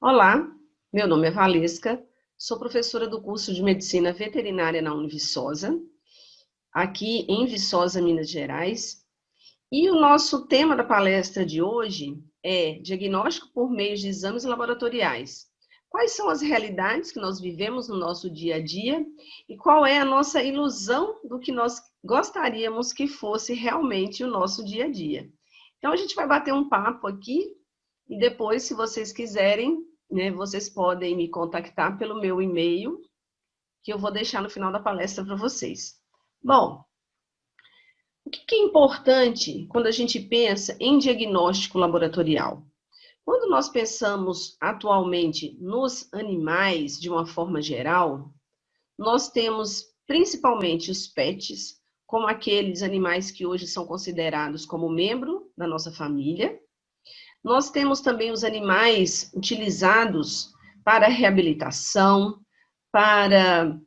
Olá, meu nome é Valesca, sou professora do curso de Medicina Veterinária na Univiçosa, aqui em Viçosa, Minas Gerais. E o nosso tema da palestra de hoje é diagnóstico por meio de exames laboratoriais. Quais são as realidades que nós vivemos no nosso dia a dia e qual é a nossa ilusão do que nós gostaríamos que fosse realmente o nosso dia a dia? Então, a gente vai bater um papo aqui e depois, se vocês quiserem, né, vocês podem me contactar pelo meu e-mail, que eu vou deixar no final da palestra para vocês. Bom, o que é importante quando a gente pensa em diagnóstico laboratorial? Quando nós pensamos atualmente nos animais, de uma forma geral, nós temos principalmente os pets, como aqueles animais que hoje são considerados como membro da nossa família. Nós temos também os animais utilizados para reabilitação, para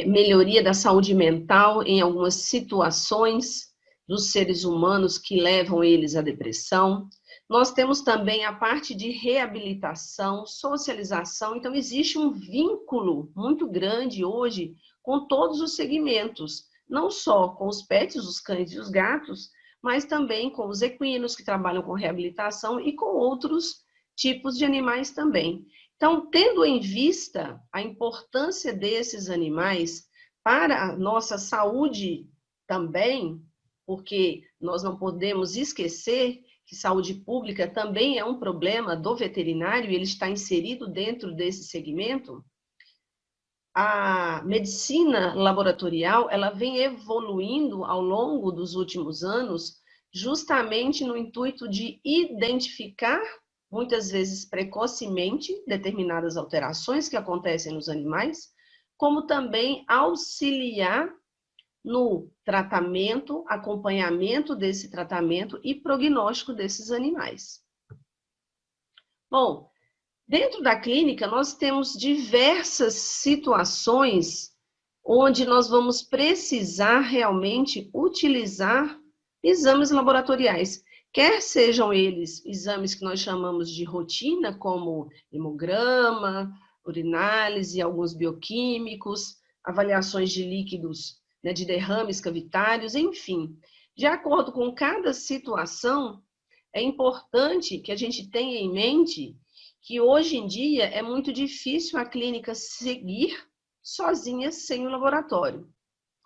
melhoria da saúde mental em algumas situações dos seres humanos que levam eles à depressão. Nós temos também a parte de reabilitação, socialização. Então, existe um vínculo muito grande hoje com todos os segmentos, não só com os pets, os cães e os gatos, mas também com os equinos que trabalham com reabilitação e com outros tipos de animais também. Então, tendo em vista a importância desses animais para a nossa saúde também, porque nós não podemos esquecer que saúde pública também é um problema do veterinário e ele está inserido dentro desse segmento, a medicina laboratorial, ela vem evoluindo ao longo dos últimos anos, justamente no intuito de identificar, muitas vezes precocemente, determinadas alterações que acontecem nos animais, como também auxiliar no tratamento, acompanhamento desse tratamento e prognóstico desses animais. Bom, dentro da clínica, nós temos diversas situações onde nós vamos precisar realmente utilizar exames laboratoriais, quer sejam eles exames que nós chamamos de rotina, como hemograma, urinálise, alguns bioquímicos, avaliações de líquidos, né, de derrames cavitários, enfim. De acordo com cada situação, é importante que a gente tenha em mente que hoje em dia é muito difícil a clínica seguir sozinha sem o laboratório,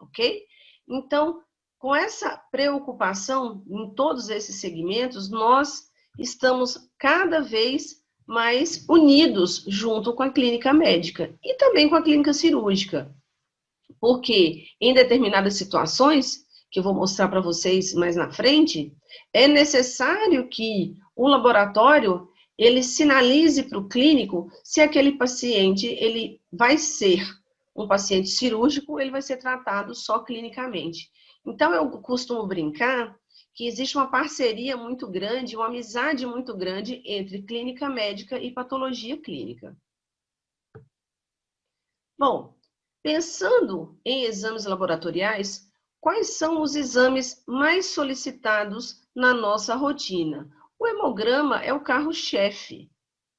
ok? Então, com essa preocupação em todos esses segmentos, nós estamos cada vez mais unidos junto com a clínica médica e também com a clínica cirúrgica, porque em determinadas situações, que eu vou mostrar para vocês mais na frente, é necessário que o laboratório ele sinalize para o clínico se aquele paciente ele vai ser um paciente cirúrgico, ele vai ser tratado só clinicamente. Então, eu costumo brincar que existe uma parceria muito grande, uma amizade muito grande entre clínica médica e patologia clínica. Bom, pensando em exames laboratoriais, quais são os exames mais solicitados na nossa rotina? O hemograma é o carro-chefe,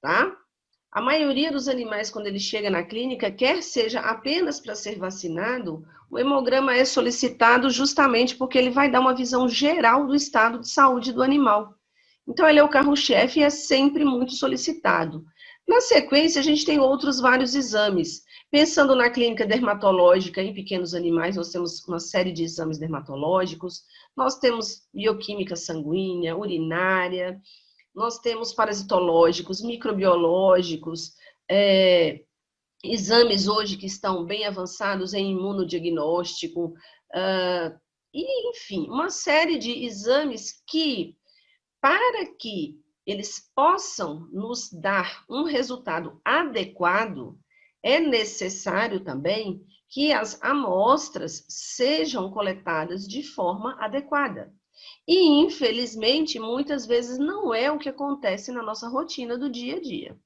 tá? A maioria dos animais, quando ele chega na clínica, quer seja apenas para ser vacinado, o hemograma é solicitado justamente porque ele vai dar uma visão geral do estado de saúde do animal. Então, ele é o carro-chefe e é sempre muito solicitado. Na sequência, a gente tem outros vários exames. Pensando na clínica dermatológica em pequenos animais, nós temos uma série de exames dermatológicos, nós temos bioquímica sanguínea, urinária, nós temos parasitológicos, microbiológicos, exames hoje que estão bem avançados em imunodiagnóstico, e, enfim, uma série de exames que, para que eles possam nos dar um resultado adequado, é necessário também que as amostras sejam coletadas de forma adequada. E, infelizmente, muitas vezes não é o que acontece na nossa rotina do dia a dia.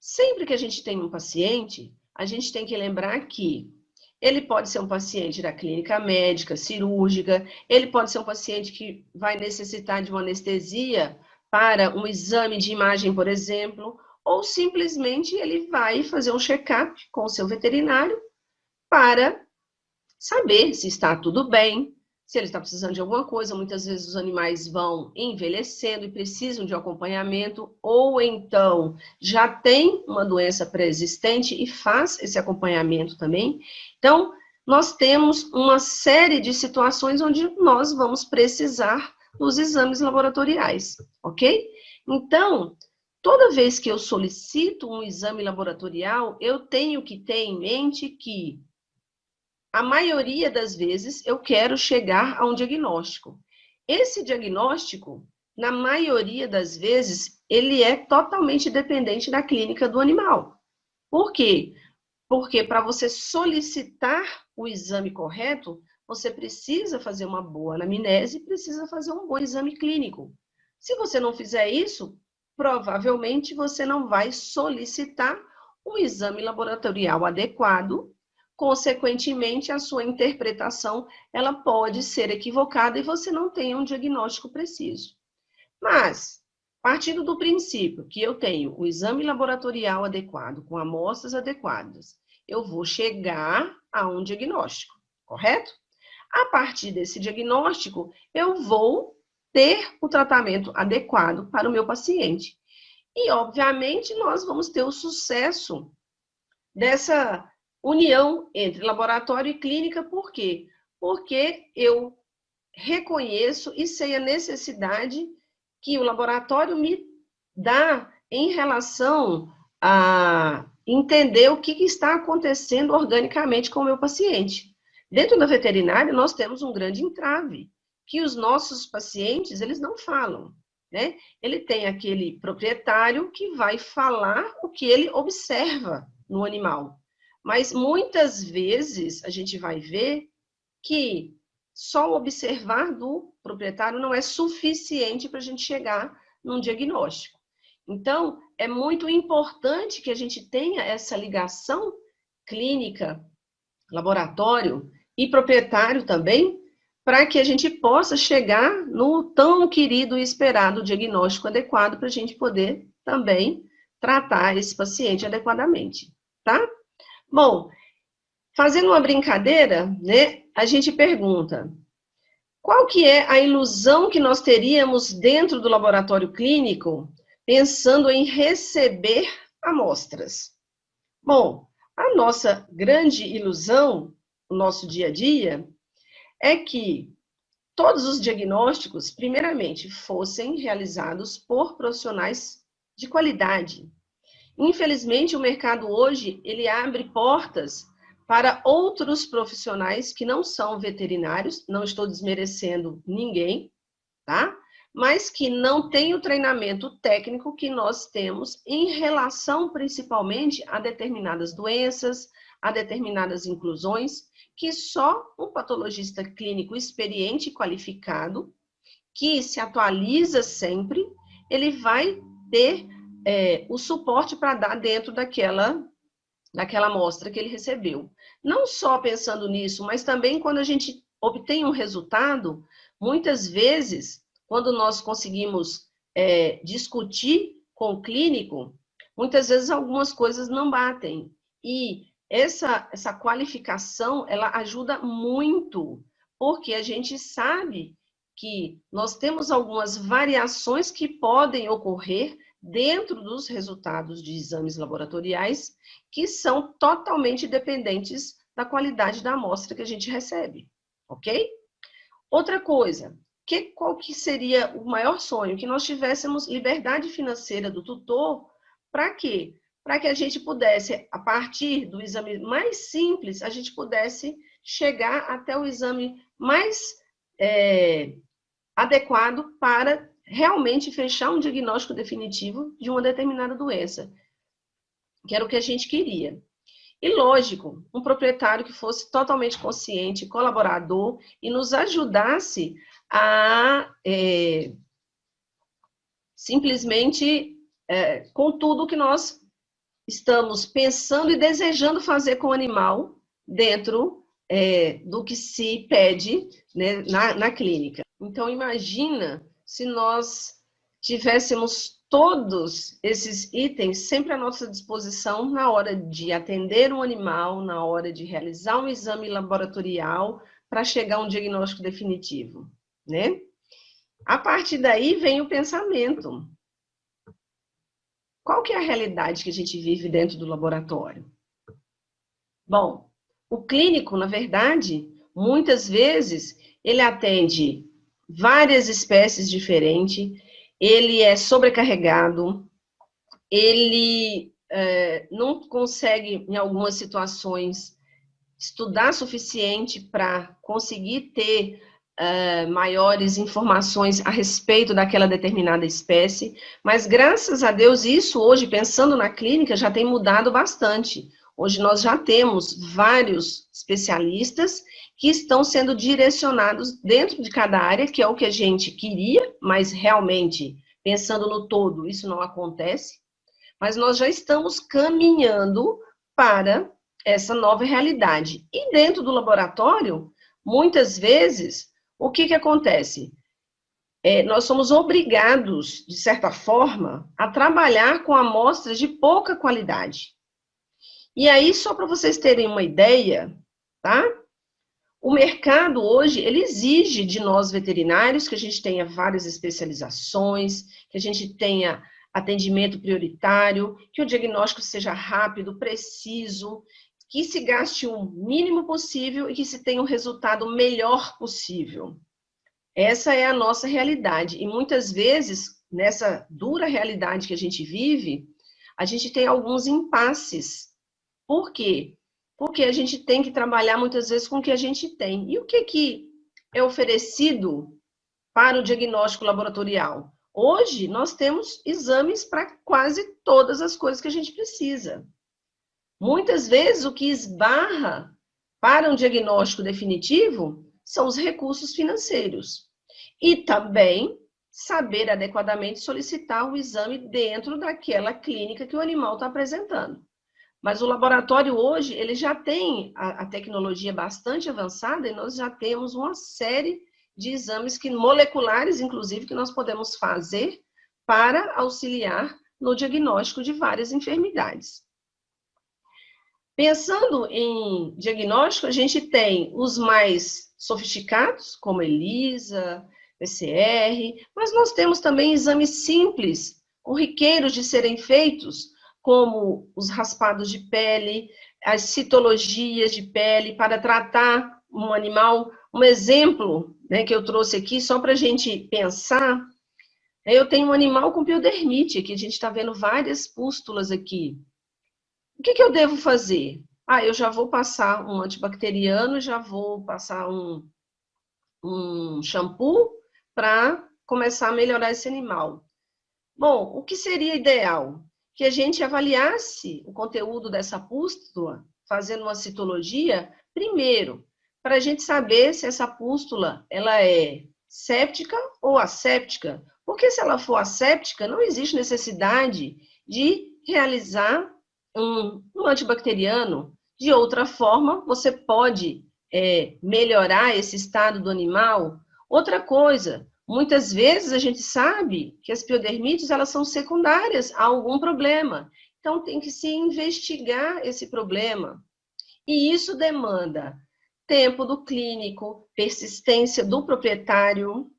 Sempre que a gente tem um paciente, a gente tem que lembrar que ele pode ser um paciente da clínica médica, cirúrgica, ele pode ser um paciente que vai necessitar de uma anestesia para um exame de imagem, por exemplo, ou simplesmente ele vai fazer um check-up com o seu veterinário para saber se está tudo bem, se ele está precisando de alguma coisa. Muitas vezes os animais vão envelhecendo e precisam de acompanhamento, ou então já tem uma doença pré-existente e faz esse acompanhamento também. Então, nós temos uma série de situações onde nós vamos precisar dos exames laboratoriais, ok? Então, toda vez que eu solicito um exame laboratorial, eu tenho que ter em mente que a maioria das vezes eu quero chegar a um diagnóstico. Esse diagnóstico, na maioria das vezes, ele é totalmente dependente da clínica do animal. Por quê? Porque para você solicitar o exame correto, você precisa fazer uma boa anamnese, precisa fazer um bom exame clínico. Se você não fizer isso, provavelmente você não vai solicitar um exame laboratorial adequado. Consequentemente, a sua interpretação ela pode ser equivocada e você não tem um diagnóstico preciso. Mas, partindo do princípio que eu tenho o exame laboratorial adequado, com amostras adequadas, eu vou chegar a um diagnóstico, correto? A partir desse diagnóstico, eu vou ter o tratamento adequado para o meu paciente. E, obviamente, nós vamos ter o sucesso dessa união entre laboratório e clínica. Por quê? Porque eu reconheço e sei a necessidade que o laboratório me dá em relação a entender o que está acontecendo organicamente com o meu paciente. Dentro da veterinária, nós temos um grande entrave, que os nossos pacientes, eles não falam, né? Ele tem aquele proprietário que vai falar o que ele observa no animal. Mas muitas vezes a gente vai ver que só observar do proprietário não é suficiente para a gente chegar num diagnóstico. Então, é muito importante que a gente tenha essa ligação clínica, laboratório e proprietário também, para que a gente possa chegar no tão querido e esperado diagnóstico adequado para a gente poder também tratar esse paciente adequadamente, tá? Bom, fazendo uma brincadeira, né, a gente pergunta: qual que é a ilusão que nós teríamos dentro do laboratório clínico pensando em receber amostras? Bom, a nossa grande ilusão, no nosso dia a dia, é que todos os diagnósticos, primeiramente, fossem realizados por profissionais de qualidade. Infelizmente, o mercado hoje, ele abre portas para outros profissionais que não são veterinários, não estou desmerecendo ninguém, tá? Mas que não têm o treinamento técnico que nós temos em relação, principalmente, a determinadas doenças, a determinadas inclusões, que só um patologista clínico experiente e qualificado, que se atualiza sempre, ele vai ter o suporte para dar dentro daquela amostra que ele recebeu. Não só pensando nisso, mas também quando a gente obtém um resultado, muitas vezes, quando nós conseguimos discutir com o clínico, muitas vezes algumas coisas não batem. E essa qualificação, ela ajuda muito, porque a gente sabe que nós temos algumas variações que podem ocorrer dentro dos resultados de exames laboratoriais, que são totalmente dependentes da qualidade da amostra que a gente recebe, ok? Outra coisa, qual que seria o maior sonho? Que nós tivéssemos liberdade financeira do tutor, para quê? Para que a gente pudesse, a partir do exame mais simples, a gente pudesse chegar até o exame mais adequado para realmente fechar um diagnóstico definitivo de uma determinada doença, que era o que a gente queria. E, lógico, um proprietário que fosse totalmente consciente, colaborador e nos ajudasse a simplesmente, com tudo que nós estamos pensando e desejando fazer com o animal dentro do que se pede, né, na clínica. Então, imagina se nós tivéssemos todos esses itens sempre à nossa disposição na hora de atender um animal, na hora de realizar um exame laboratorial para chegar a um diagnóstico definitivo, né? A partir daí vem o pensamento. Qual que é a realidade que a gente vive dentro do laboratório? Bom, o clínico, na verdade, muitas vezes, ele atende várias espécies diferentes, ele é sobrecarregado, ele não consegue, em algumas situações, estudar suficiente para conseguir ter maiores informações a respeito daquela determinada espécie, mas graças a Deus isso hoje, pensando na clínica, já tem mudado bastante. Hoje nós já temos vários especialistas que estão sendo direcionados dentro de cada área, que é o que a gente queria, mas realmente, pensando no todo, isso não acontece. Mas nós já estamos caminhando para essa nova realidade. E dentro do laboratório, muitas vezes, o que acontece? Nós somos obrigados, de certa forma, a trabalhar com amostras de pouca qualidade. E aí, só para vocês terem uma ideia, tá? O mercado hoje, ele exige de nós veterinários que a gente tenha várias especializações, que a gente tenha atendimento prioritário, que o diagnóstico seja rápido, preciso, que se gaste o mínimo possível e que se tenha um resultado melhor possível. Essa é a nossa realidade. E muitas vezes, nessa dura realidade que a gente vive, a gente tem alguns impasses. Por quê? Porque a gente tem que trabalhar muitas vezes com o que a gente tem. E o que é oferecido para o diagnóstico laboratorial? Hoje, nós temos exames para quase todas as coisas que a gente precisa. Muitas vezes, o que esbarra para um diagnóstico definitivo são os recursos financeiros. E também saber adequadamente solicitar o exame dentro daquela clínica que o animal está apresentando. Mas o laboratório hoje, ele já tem a tecnologia bastante avançada e nós já temos uma série de exames moleculares, inclusive, que nós podemos fazer para auxiliar no diagnóstico de várias enfermidades. Pensando em diagnóstico, a gente tem os mais sofisticados, como ELISA, PCR, mas nós temos também exames simples, corriqueiros de serem feitos, como os raspados de pele, as citologias de pele, para tratar um animal. Um exemplo, né, que eu trouxe aqui, só para a gente pensar, eu tenho um animal com piodermite, que a gente está vendo várias pústulas aqui. O que eu devo fazer? Eu já vou passar um antibacteriano, já vou passar um shampoo para começar a melhorar esse animal. Bom, o que seria ideal? Que a gente avaliasse o conteúdo dessa pústula, fazendo uma citologia, primeiro, para a gente saber se essa pústula ela é séptica ou asséptica. Porque se ela for asséptica, não existe necessidade de realizar um antibacteriano. De outra forma, você pode melhorar esse estado do animal. Outra coisa, muitas vezes a gente sabe que as piodermites elas são secundárias a algum problema. Então, tem que se investigar esse problema. E isso demanda tempo do clínico, persistência do proprietário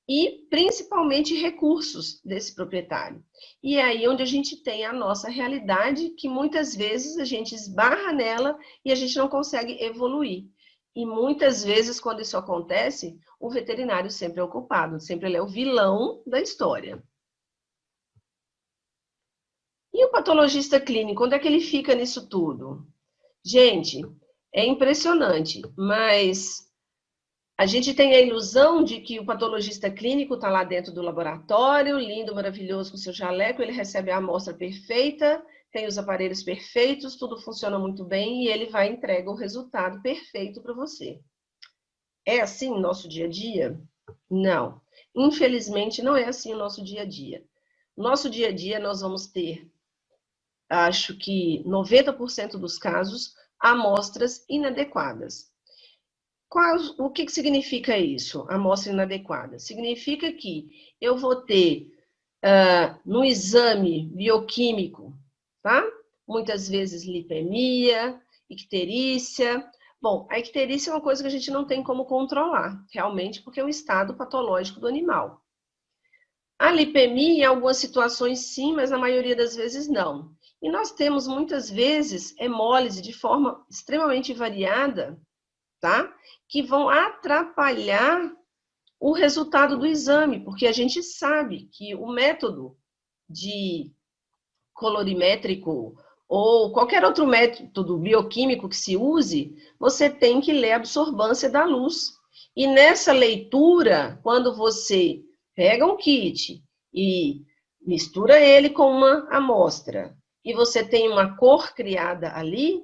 e, principalmente, recursos desse proprietário. E é aí onde a gente tem a nossa realidade, que muitas vezes a gente esbarra nela e a gente não consegue evoluir. E muitas vezes, quando isso acontece, o veterinário sempre é o culpado, sempre ele é o vilão da história. E o patologista clínico, onde é que ele fica nisso tudo? Gente, é impressionante, mas a gente tem a ilusão de que o patologista clínico está lá dentro do laboratório, lindo, maravilhoso, com seu jaleco, ele recebe a amostra perfeita, tem os aparelhos perfeitos, tudo funciona muito bem e ele vai entregar o resultado perfeito para você. É assim o nosso dia a dia? Não. Infelizmente, não é assim o nosso dia a dia. No nosso dia a dia, nós vamos ter, acho que 90% dos casos, amostras inadequadas. O que significa isso, amostra inadequada? Significa que eu vou ter no exame bioquímico, tá? Muitas vezes lipemia, icterícia. Bom, a icterícia é uma coisa que a gente não tem como controlar, realmente, porque é um estado patológico do animal. A lipemia, em algumas situações sim, mas na maioria das vezes não. E nós temos muitas vezes hemólise de forma extremamente variada, tá? Que vão atrapalhar o resultado do exame, porque a gente sabe que o método de colorimétrico ou qualquer outro método bioquímico que se use, você tem que ler a absorvância da luz. E nessa leitura, quando você pega um kit e mistura ele com uma amostra, e você tem uma cor criada ali,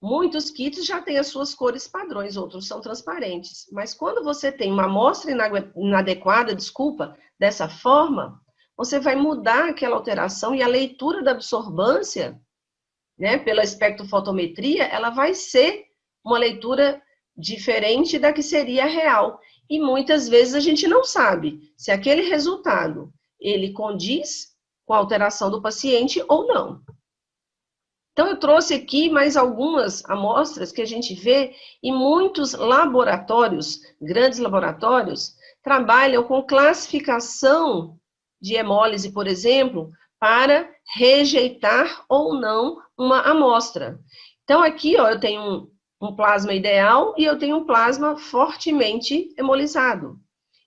muitos kits já têm as suas cores padrões, outros são transparentes. Mas quando você tem uma amostra inadequada, dessa forma, você vai mudar aquela alteração e a leitura da absorvância, né, pela espectrofotometria, ela vai ser uma leitura diferente da que seria real. E muitas vezes a gente não sabe se aquele resultado ele condiz com a alteração do paciente ou não. Então, eu trouxe aqui mais algumas amostras que a gente vê e muitos laboratórios, grandes laboratórios, trabalham com classificação de hemólise, por exemplo, para rejeitar ou não uma amostra. Então, aqui, ó, eu tenho um plasma ideal e eu tenho um plasma fortemente hemolizado.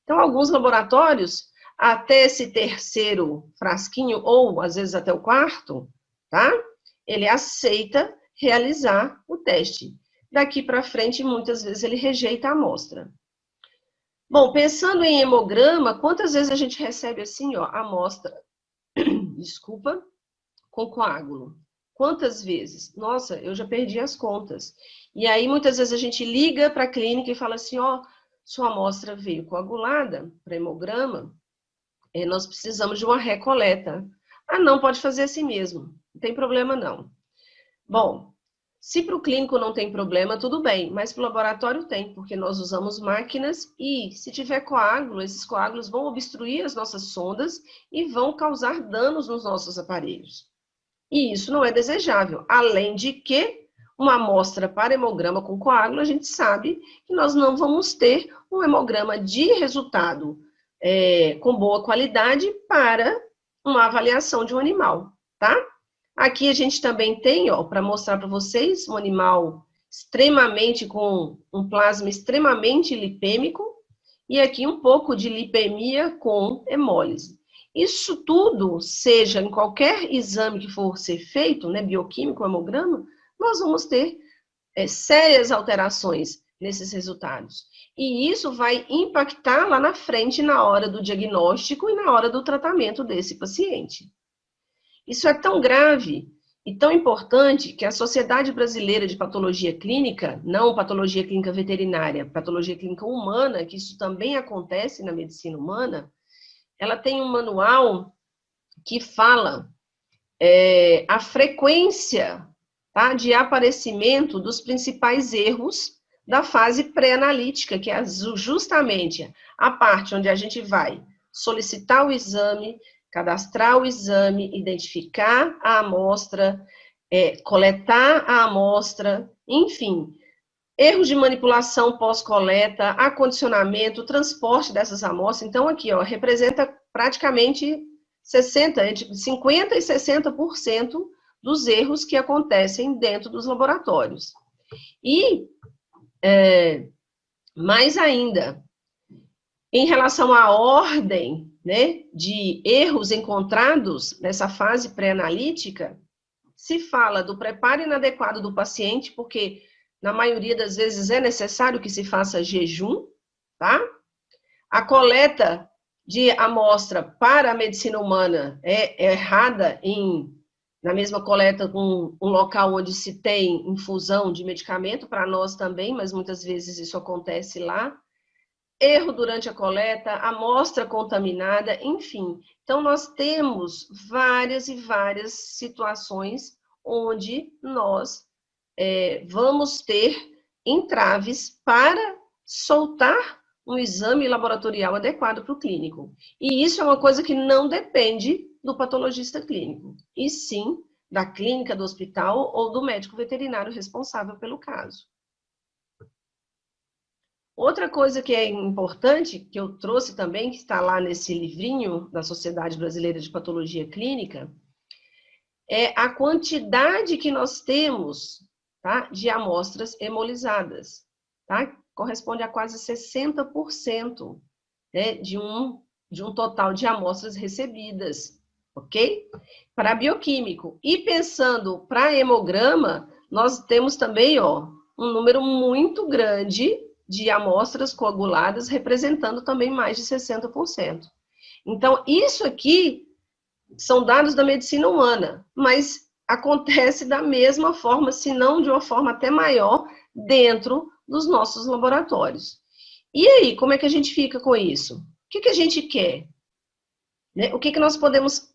Então, alguns laboratórios, até esse terceiro frasquinho, ou às vezes até o quarto, tá? Ele aceita realizar o teste. Daqui para frente, muitas vezes, ele rejeita a amostra. Bom, pensando em hemograma, quantas vezes a gente recebe assim, ó, amostra, desculpa, com coágulo? Quantas vezes? Nossa, eu já perdi as contas. E aí, muitas vezes, a gente liga para a clínica e fala assim, ó, sua amostra veio coagulada para hemograma, nós precisamos de uma recoleta. Ah, não, pode fazer assim mesmo, não tem problema não. Bom, se para o clínico não tem problema, tudo bem, mas para o laboratório tem, porque nós usamos máquinas e se tiver coágulo, esses coágulos vão obstruir as nossas sondas e vão causar danos nos nossos aparelhos. E isso não é desejável, além de que uma amostra para hemograma com coágulo, a gente sabe que nós não vamos ter um hemograma de resultado com boa qualidade para uma avaliação de um animal, tá? Aqui a gente também tem, ó, para mostrar para vocês, um animal extremamente com um plasma extremamente lipêmico e aqui um pouco de lipemia com hemólise. Isso tudo, seja em qualquer exame que for ser feito, né, bioquímico, hemograma, nós vamos ter sérias alterações nesses resultados. E isso vai impactar lá na frente, na hora do diagnóstico e na hora do tratamento desse paciente. Isso é tão grave e tão importante que a Sociedade Brasileira de Patologia Clínica, não patologia clínica veterinária, patologia clínica humana, que isso também acontece na medicina humana, ela tem um manual que fala a frequência, tá, de aparecimento dos principais erros da fase pré-analítica, que é justamente a parte onde a gente vai solicitar o exame, cadastrar o exame, identificar a amostra, coletar a amostra, enfim, erros de manipulação pós-coleta, acondicionamento, transporte dessas amostras. Então, aqui, ó, representa praticamente 50% e 60% dos erros que acontecem dentro dos laboratórios. E, mais ainda, em relação à ordem, né, de erros encontrados nessa fase pré-analítica, se fala do preparo inadequado do paciente, porque na maioria das vezes é necessário que se faça jejum, tá? A coleta de amostra para a medicina humana é errada na mesma coleta com um local onde se tem infusão de medicamento, para nós também, mas muitas vezes isso acontece lá. Erro durante a coleta, amostra contaminada, enfim. Então, nós temos várias e várias situações onde nós vamos ter entraves para soltar um exame laboratorial adequado para o clínico. E isso é uma coisa que não depende do patologista clínico, e sim da clínica, do hospital ou do médico veterinário responsável pelo caso. Outra coisa que é importante, que eu trouxe também, que está lá nesse livrinho da Sociedade Brasileira de Patologia Clínica, é a quantidade que nós temos, tá, de amostras hemolizadas, tá? Corresponde a quase 60%, né, de um total de amostras recebidas, ok? Para bioquímico. E pensando para hemograma, nós temos também, ó, um número muito grande de amostras coaguladas, representando também mais de 60%. Então, isso aqui são dados da medicina humana, mas acontece da mesma forma, se não de uma forma até maior, dentro dos nossos laboratórios. E aí, como é que a gente fica com isso? O que a gente quer? Né? O que nós podemos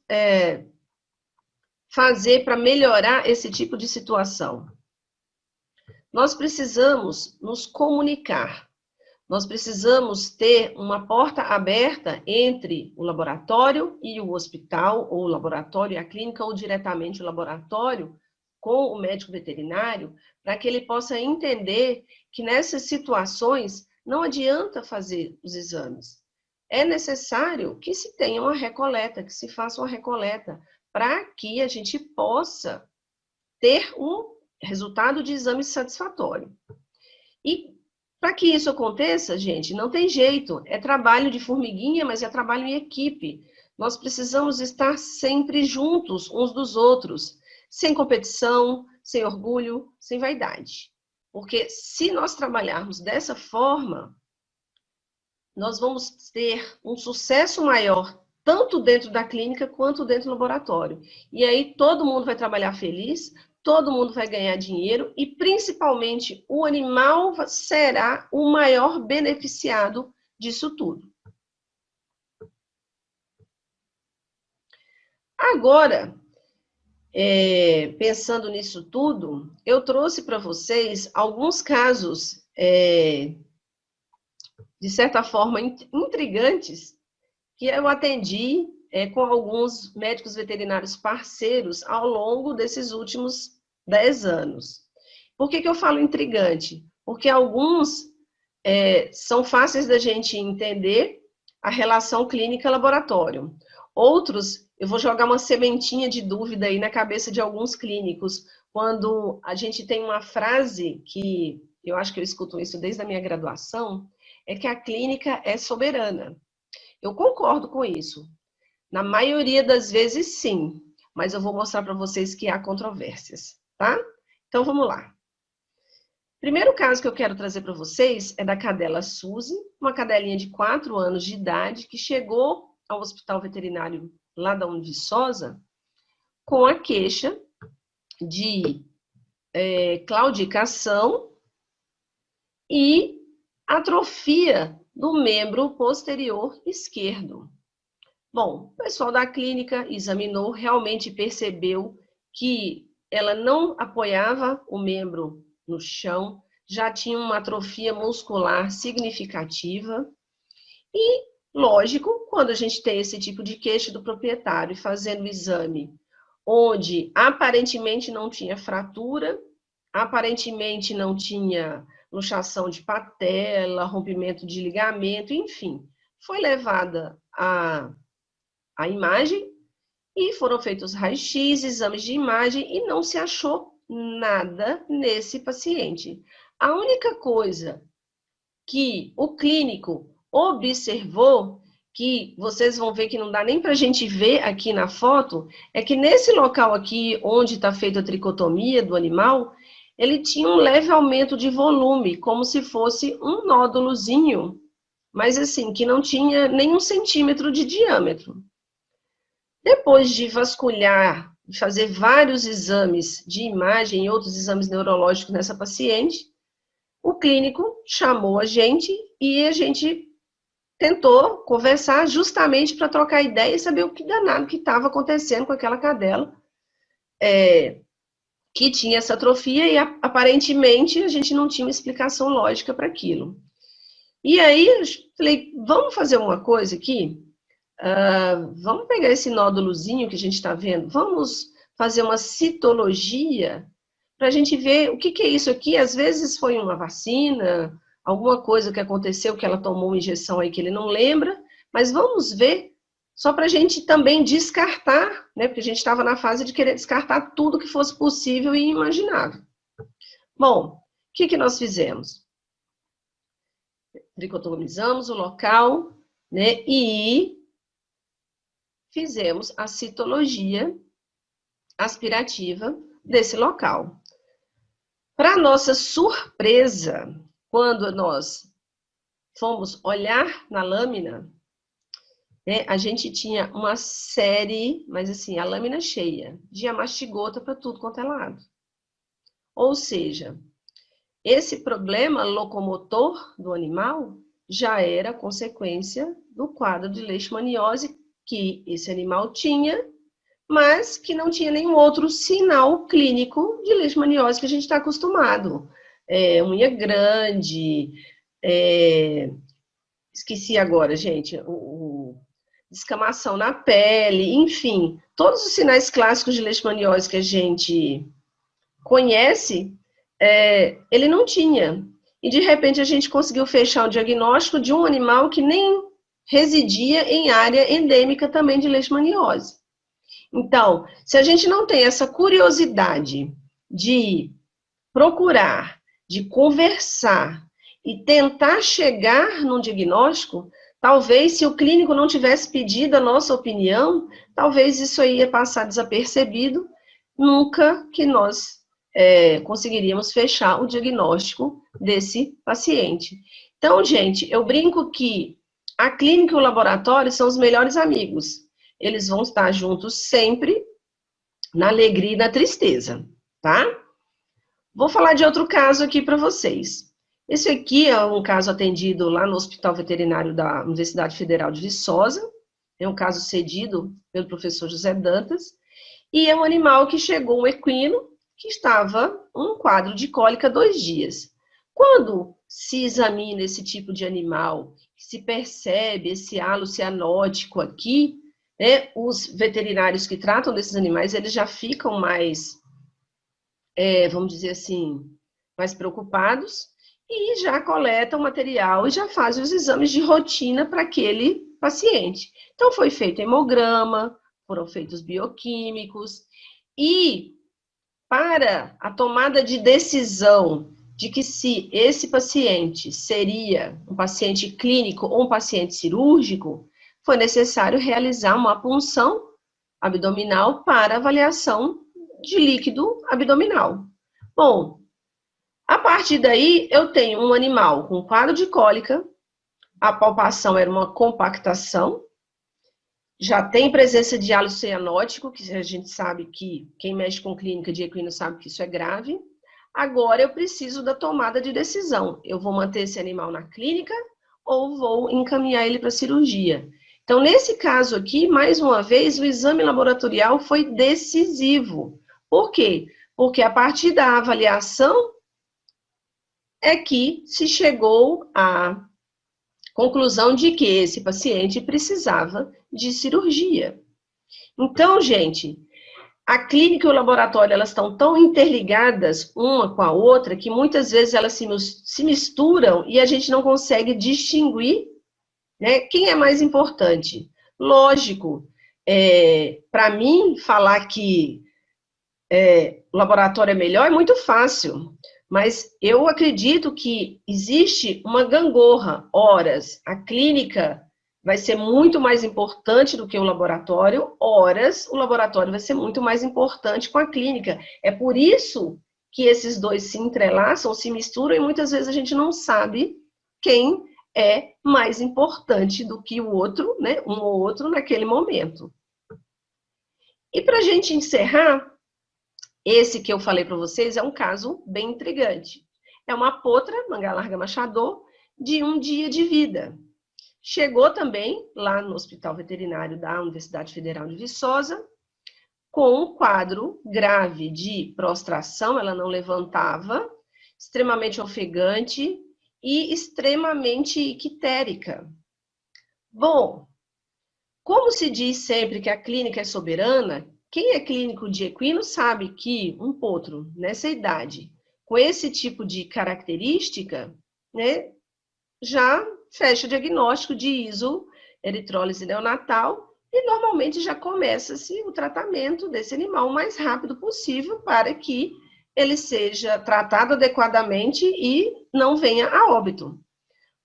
fazer para melhorar esse tipo de situação? Nós precisamos nos comunicar. Nós precisamos ter uma porta aberta entre o laboratório e o hospital, ou o laboratório e a clínica, ou diretamente o laboratório com o médico veterinário, para que ele possa entender que nessas situações não adianta fazer os exames. É necessário que se tenha uma recoleta, que se faça uma recoleta, para que a gente possa ter um resultado de exame satisfatório. E para que isso aconteça, gente, não tem jeito. É trabalho de formiguinha, mas é trabalho em equipe. Nós precisamos estar sempre juntos uns dos outros, sem competição, sem orgulho, sem vaidade. Porque se nós trabalharmos dessa forma, nós vamos ter um sucesso maior, tanto dentro da clínica quanto dentro do laboratório. E aí todo mundo vai trabalhar feliz, todo mundo vai ganhar dinheiro e, principalmente, o animal será o maior beneficiado disso tudo. Agora, pensando nisso tudo, eu trouxe para vocês alguns casos, de certa forma, intrigantes, que eu atendi com alguns médicos veterinários parceiros ao longo desses últimos 10 anos. Por que eu falo intrigante? Porque alguns são fáceis da gente entender a relação clínica-laboratório. Outros, eu vou jogar uma sementinha de dúvida aí na cabeça de alguns clínicos, quando a gente tem uma frase que eu acho que eu escuto isso desde a minha graduação, é que a clínica é soberana. Eu concordo com isso. Na maioria das vezes, sim. Mas eu vou mostrar para vocês que há controvérsias, tá? Então, vamos lá. Primeiro caso que eu quero trazer para vocês é da cadela Suzy, uma cadelinha de 4 anos de idade que chegou ao hospital veterinário lá da Univiçosa com a queixa de claudicação e atrofia do membro posterior esquerdo. Bom, o pessoal da clínica examinou, realmente percebeu que ela não apoiava o membro no chão, já tinha uma atrofia muscular significativa e, lógico, quando a gente tem esse tipo de queixa do proprietário e fazendo o exame, onde aparentemente não tinha fratura, aparentemente não tinha luxação de patela, rompimento de ligamento, enfim, foi levada a imagem e foram feitos raio-x, exames de imagem e não se achou nada nesse paciente. A única coisa que o clínico observou, que vocês vão ver que não dá nem para a gente ver aqui na foto, é que nesse local aqui, onde está feita a tricotomia do animal, ele tinha um leve aumento de volume, como se fosse um nódulozinho, mas assim, que não tinha nem 1 centímetro de diâmetro. Depois de vasculhar, de fazer vários exames de imagem e outros exames neurológicos nessa paciente, o clínico chamou a gente e a gente tentou conversar justamente para trocar ideia e saber o que danado que estava acontecendo com aquela cadela que tinha essa atrofia e aparentemente a gente não tinha uma explicação lógica para aquilo. E aí, eu falei, vamos fazer uma coisa aqui? Vamos pegar esse nódulozinho que a gente está vendo, vamos fazer uma citologia para a gente ver o que, que é isso aqui. Às vezes foi uma vacina, alguma coisa que aconteceu, que ela tomou uma injeção aí que ele não lembra, mas vamos ver, só para a gente também descartar, né? Porque a gente estava na fase de querer descartar tudo que fosse possível e imaginável. Bom, o que, que nós fizemos? Tricotomizamos o local, né? E fizemos a citologia aspirativa desse local. Para nossa surpresa, quando nós fomos olhar na lâmina, né, a gente tinha uma série, mas assim, a lâmina cheia, de amastigota para tudo quanto é lado. Ou seja, esse problema locomotor do animal já era consequência do quadro de leishmaniose que esse animal tinha, mas que não tinha nenhum outro sinal clínico de leishmaniose que a gente está acostumado. Unha grande, esqueci agora, gente, descamação na pele, enfim, todos os sinais clássicos de leishmaniose que a gente conhece, ele não tinha. E de repente a gente conseguiu fechar o diagnóstico de um animal que nem residia em área endêmica também de leishmaniose. Então, se a gente não tem essa curiosidade de procurar, de conversar e tentar chegar num diagnóstico, talvez se o clínico não tivesse pedido a nossa opinião, talvez isso aí ia passar desapercebido, nunca que nós conseguiríamos fechar o diagnóstico desse paciente. Então, gente, eu brinco que a clínica e o laboratório são os melhores amigos. Eles vão estar juntos sempre, na alegria e na tristeza, tá? Vou falar de outro caso aqui para vocês. Esse aqui é um caso atendido lá no Hospital Veterinário da Universidade Federal de Viçosa. É um caso cedido pelo professor José Dantas. E é um animal que chegou, um equino, que estava um quadro de cólica 2 dias. Quando se examina esse tipo de animal, se percebe esse halo cianótico aqui, né, os veterinários que tratam desses animais, eles já ficam mais, vamos dizer assim, mais preocupados e já coletam material e já fazem os exames de rotina para aquele paciente. Então, foi feito hemograma, foram feitos bioquímicos e para a tomada de decisão de que se esse paciente seria um paciente clínico ou um paciente cirúrgico, foi necessário realizar uma punção abdominal para avaliação de líquido abdominal. Bom, a partir daí eu tenho um animal com quadro de cólica, a palpação era uma compactação, já tem presença de halo cianótico, que a gente sabe que quem mexe com clínica de equino sabe que isso é grave. Agora eu preciso da tomada de decisão. Eu vou manter esse animal na clínica ou vou encaminhar ele para cirurgia? Então, nesse caso aqui, mais uma vez, o exame laboratorial foi decisivo. Por quê? Porque a partir da avaliação é que se chegou à conclusão de que esse paciente precisava de cirurgia. Então, gente, a clínica e o laboratório, elas estão tão interligadas uma com a outra que muitas vezes elas se misturam e a gente não consegue distinguir, né, quem é mais importante. Lógico, para mim, falar que o laboratório é melhor é muito fácil, mas eu acredito que existe uma gangorra. Horas, a clínica vai ser muito mais importante do que o laboratório, horas, o laboratório vai ser muito mais importante com a clínica. É por isso que esses dois se entrelaçam, se misturam, e muitas vezes a gente não sabe quem é mais importante do que o outro, né? Um ou outro naquele momento. E para a gente encerrar, esse que eu falei para vocês é um caso bem intrigante. É uma potra, manga larga machador, de 1 dia de vida. Chegou também lá no Hospital Veterinário da Universidade Federal de Viçosa, com um quadro grave de prostração, ela não levantava, extremamente ofegante e extremamente quitérica. Bom, como se diz sempre que a clínica é soberana, quem é clínico de equino sabe que um potro nessa idade, com esse tipo de característica, né, já fecha o diagnóstico de isoeritrólise neonatal e normalmente já começa-se o tratamento desse animal o mais rápido possível para que ele seja tratado adequadamente e não venha a óbito.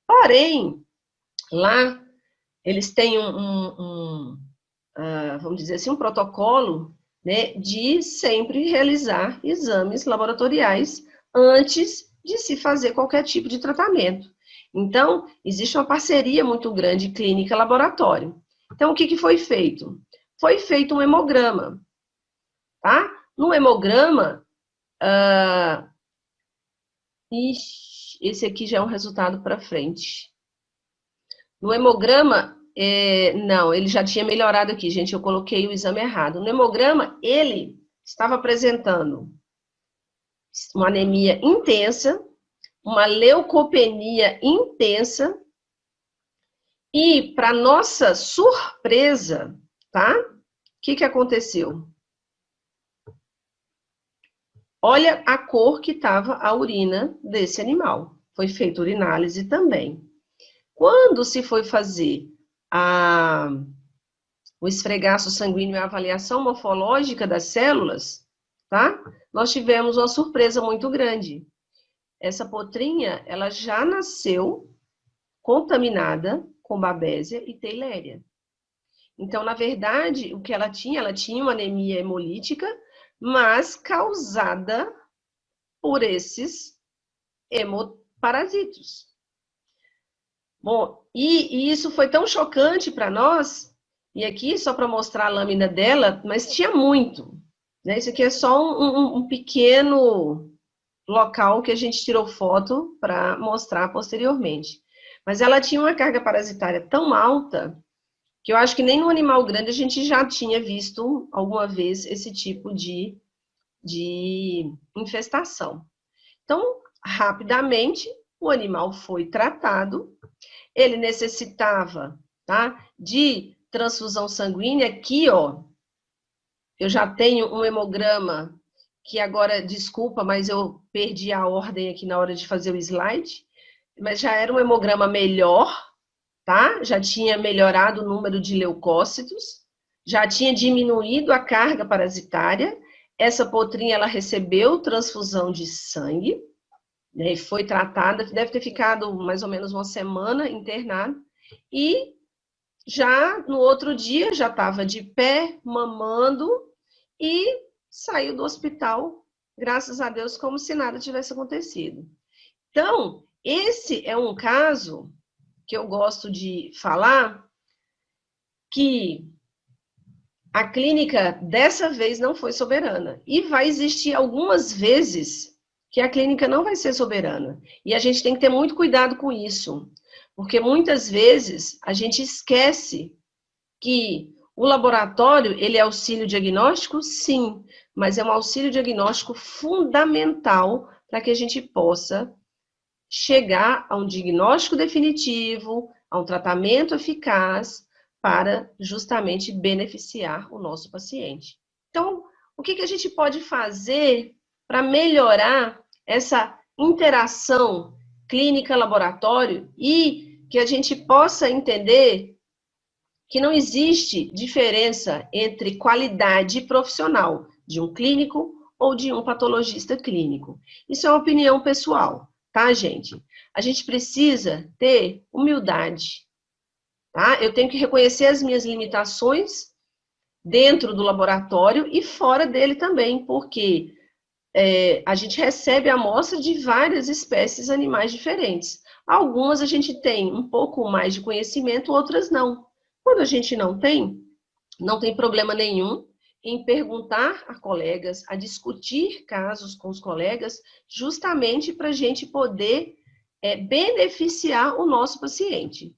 Porém, lá eles têm vamos dizer assim, um protocolo, né, de sempre realizar exames laboratoriais antes de se fazer qualquer tipo de tratamento. Então, existe uma parceria muito grande clínica-laboratório. Então, o que foi feito? Foi feito um hemograma, tá? No hemograma, esse aqui já é um resultado para frente. No hemograma, não, ele já tinha melhorado aqui, gente, eu coloquei o exame errado. No hemograma, ele estava apresentando uma anemia intensa, uma leucopenia intensa, e, para nossa surpresa, tá? O que aconteceu? Olha a cor que estava a urina desse animal. Foi feita urinálise também. Quando se foi fazer o esfregaço sanguíneo e a avaliação morfológica das células, tá? Nós tivemos uma surpresa muito grande. Essa potrinha, ela já nasceu contaminada com babésia e teiléria. Então, na verdade, o que ela tinha uma anemia hemolítica, mas causada por esses hemoparasitos. Bom, e isso foi tão chocante para nós, e aqui só para mostrar a lâmina dela, mas tinha muito, né? Isso aqui é só um pequeno local que a gente tirou foto para mostrar posteriormente. Mas ela tinha uma carga parasitária tão alta que eu acho que nem no animal grande a gente já tinha visto alguma vez esse tipo de infestação. Então, rapidamente, o animal foi tratado, ele necessitava, tá, de transfusão sanguínea. Aqui, ó, eu já tenho um hemograma que agora, desculpa, mas eu perdi a ordem aqui na hora de fazer o slide, mas já era um hemograma melhor, tá? Já tinha melhorado o número de leucócitos, já tinha diminuído a carga parasitária. Essa potrinha, ela recebeu transfusão de sangue, né, e foi tratada, deve ter ficado mais ou menos uma semana internada, e já no outro dia já estava de pé, mamando, e saiu do hospital, graças a Deus, como se nada tivesse acontecido. Então, esse é um caso que eu gosto de falar, que a clínica dessa vez não foi soberana, e vai existir algumas vezes que a clínica não vai ser soberana, e a gente tem que ter muito cuidado com isso, porque muitas vezes a gente esquece que o laboratório, ele é auxílio diagnóstico? Sim, mas é um auxílio diagnóstico fundamental para que a gente possa chegar a um diagnóstico definitivo, a um tratamento eficaz, para justamente beneficiar o nosso paciente. Então, o que a gente pode fazer para melhorar essa interação clínica-laboratório e que a gente possa entender que não existe diferença entre qualidade profissional de um clínico ou de um patologista clínico. Isso é uma opinião pessoal, tá, gente? A gente precisa ter humildade, tá? Eu tenho que reconhecer as minhas limitações dentro do laboratório e fora dele também, porque a gente recebe amostra de várias espécies animais diferentes. Algumas a gente tem um pouco mais de conhecimento, outras não. Quando a gente não tem problema nenhum em perguntar a colegas, a discutir casos com os colegas, justamente para a gente poder beneficiar o nosso paciente.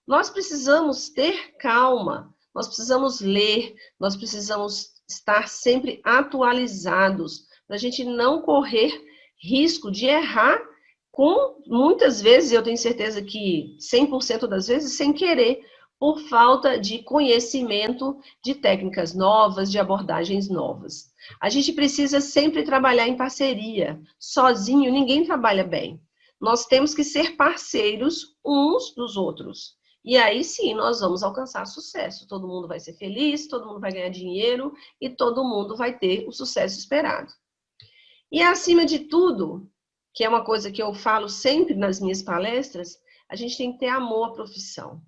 Nós precisamos ter calma, nós precisamos ler, nós precisamos estar sempre atualizados, para a gente não correr risco de errar muitas vezes, eu tenho certeza que 100% das vezes, sem querer, por falta de conhecimento de técnicas novas, de abordagens novas. A gente precisa sempre trabalhar em parceria. Sozinho, ninguém trabalha bem. Nós temos que ser parceiros uns dos outros. E aí sim, nós vamos alcançar sucesso. Todo mundo vai ser feliz, todo mundo vai ganhar dinheiro e todo mundo vai ter o sucesso esperado. E acima de tudo, que é uma coisa que eu falo sempre nas minhas palestras, a gente tem que ter amor à profissão.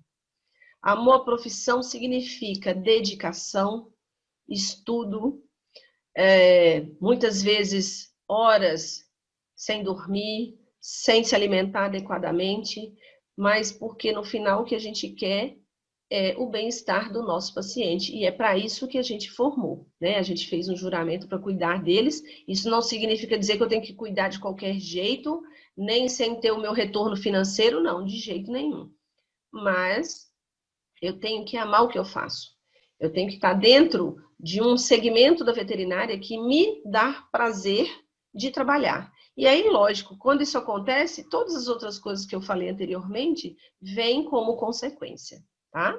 Amor à profissão significa dedicação, estudo, muitas vezes horas sem dormir, sem se alimentar adequadamente, mas porque no final o que a gente quer é o bem-estar do nosso paciente, e é para isso que a gente formou, né? A gente fez um juramento para cuidar deles. Isso não significa dizer que eu tenho que cuidar de qualquer jeito, nem sem ter o meu retorno financeiro, não, de jeito nenhum. Mas eu tenho que amar o que eu faço. Eu tenho que estar dentro de um segmento da veterinária que me dá prazer de trabalhar. E aí, lógico, quando isso acontece, todas as outras coisas que eu falei anteriormente vêm como consequência, tá?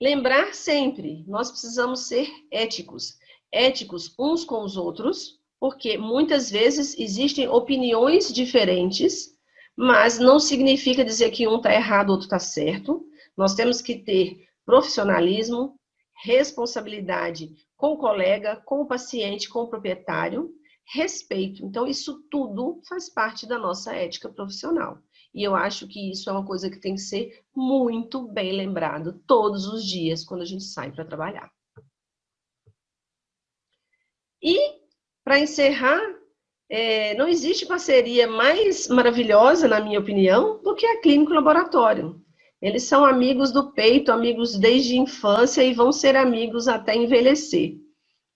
Lembrar sempre, nós precisamos ser éticos. Éticos uns com os outros, porque muitas vezes existem opiniões diferentes, mas não significa dizer que um está errado, o outro está certo. Nós temos que ter profissionalismo, responsabilidade com o colega, com o paciente, com o proprietário, respeito. Então, isso tudo faz parte da nossa ética profissional. E eu acho que isso é uma coisa que tem que ser muito bem lembrado todos os dias quando a gente sai para trabalhar. E, para encerrar, não existe parceria mais maravilhosa, na minha opinião, do que a clínica e o laboratório. Eles são amigos do peito, amigos desde a infância e vão ser amigos até envelhecer.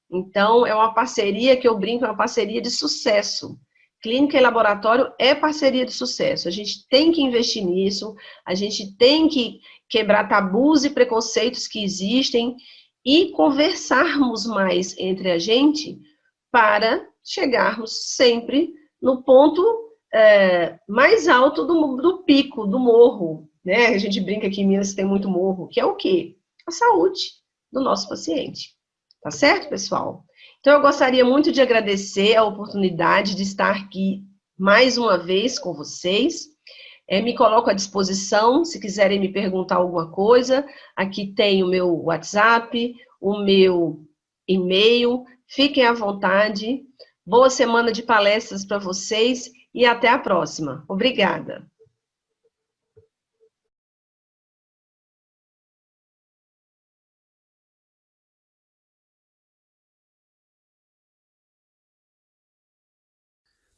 Então, é uma parceria que eu brinco, é uma parceria de sucesso. Clínica e laboratório é parceria de sucesso. A gente tem que investir nisso, a gente tem que quebrar tabus e preconceitos que existem e conversarmos mais entre a gente para chegarmos sempre no ponto mais alto do pico, do morro, né? A gente brinca que em Minas tem muito morro, que é o quê? A saúde do nosso paciente. Tá certo, pessoal? Então, eu gostaria muito de agradecer a oportunidade de estar aqui mais uma vez com vocês. Me coloco à disposição, se quiserem me perguntar alguma coisa. Aqui tem o meu WhatsApp, o meu e-mail. Fiquem à vontade. Boa semana de palestras para vocês e até a próxima. Obrigada.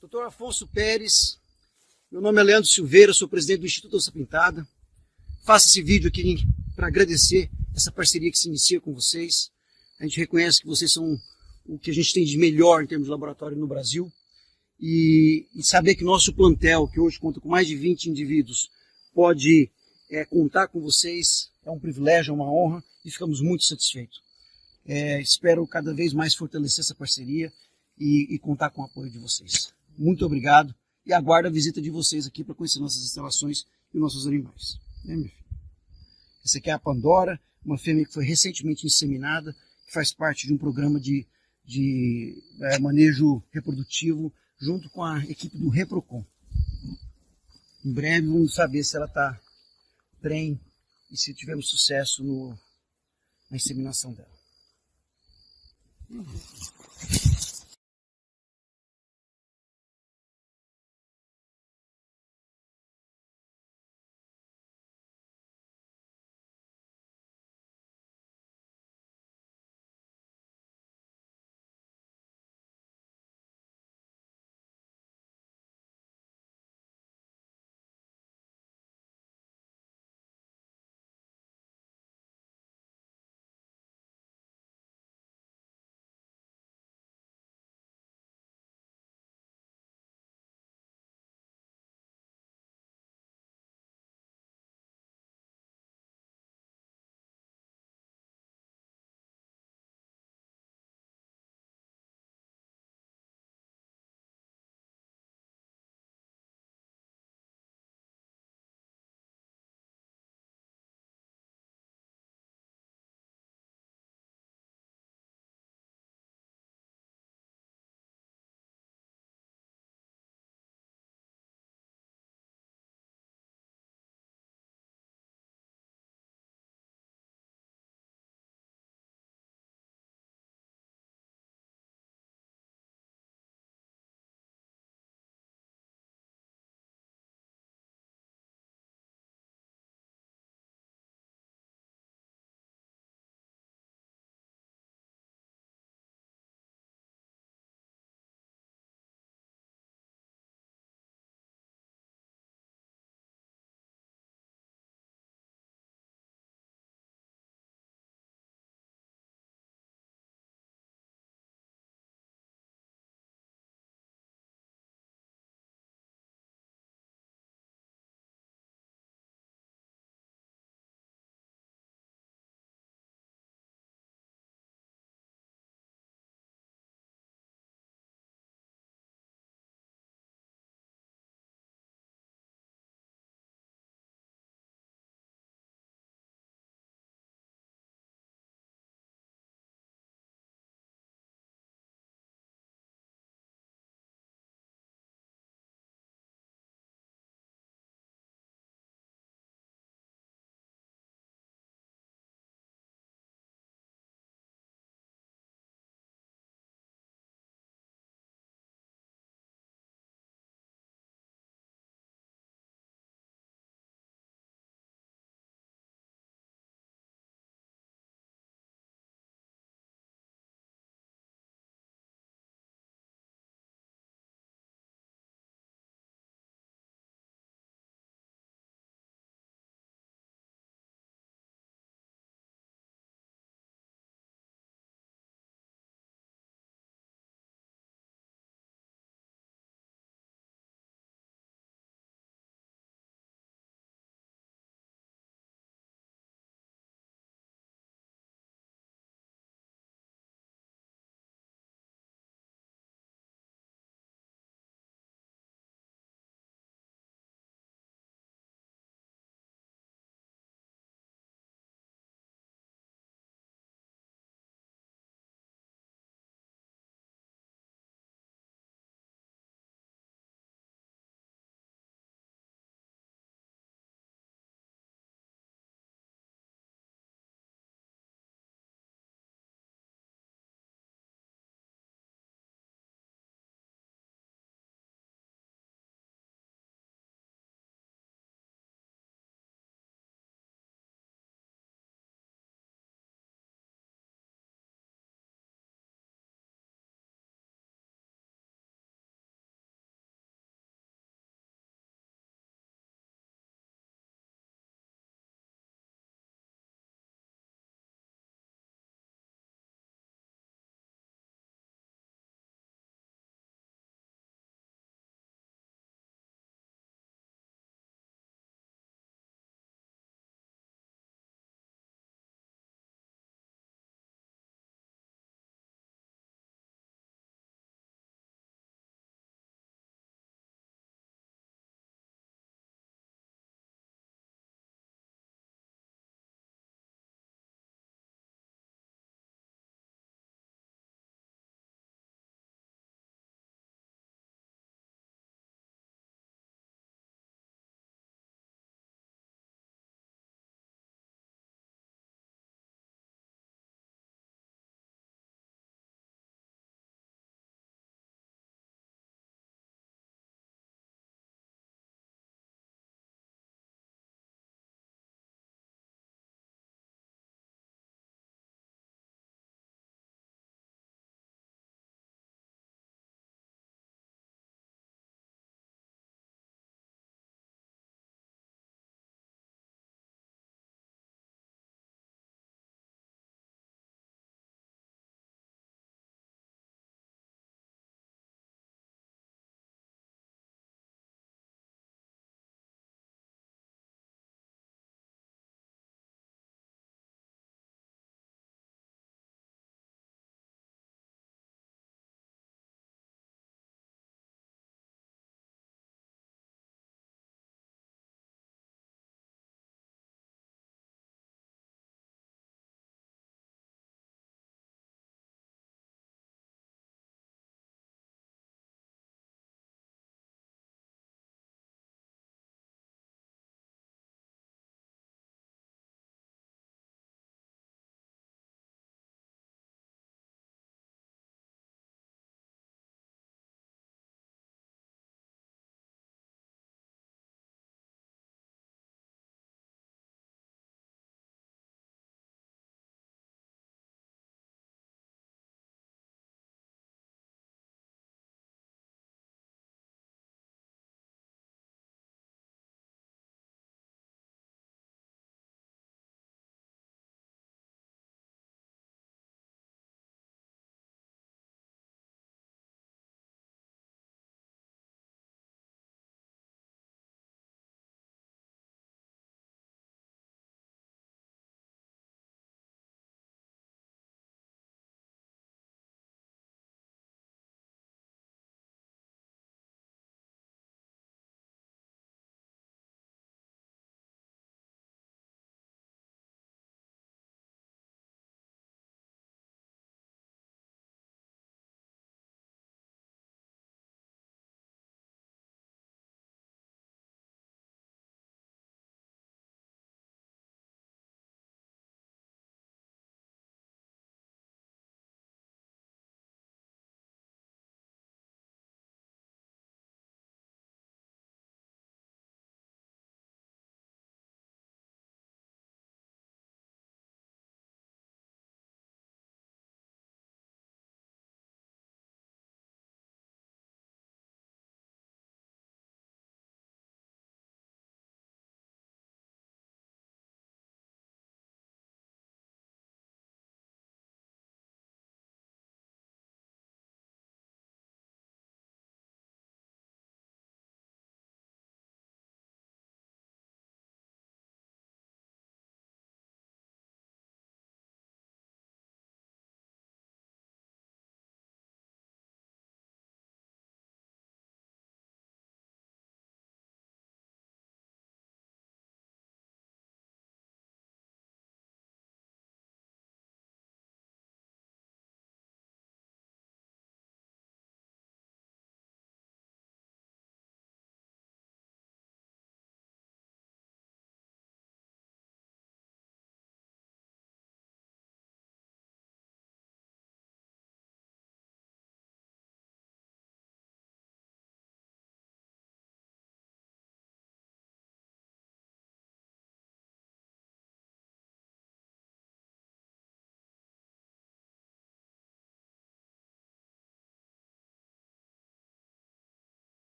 Doutor Afonso Pérez, meu nome é Leandro Silveira, sou presidente do Instituto Onça Pintada. Faço esse vídeo aqui para agradecer essa parceria que se inicia com vocês. A gente reconhece que vocês são o que a gente tem de melhor em termos de laboratório no Brasil. E saber que nosso plantel, que hoje conta com mais de 20 indivíduos, pode contar com vocês, é um privilégio, é uma honra e ficamos muito satisfeitos. Espero cada vez mais fortalecer essa parceria e contar com o apoio de vocês. Muito obrigado e aguardo a visita de vocês aqui para conhecer nossas instalações e nossos animais. Né, minha filha? Essa aqui é a Pandora, uma fêmea que foi recentemente inseminada, que faz parte de um programa de manejo reprodutivo junto com a equipe do Reprocon. Em breve vamos saber se ela está bem e se tivemos sucesso na inseminação dela.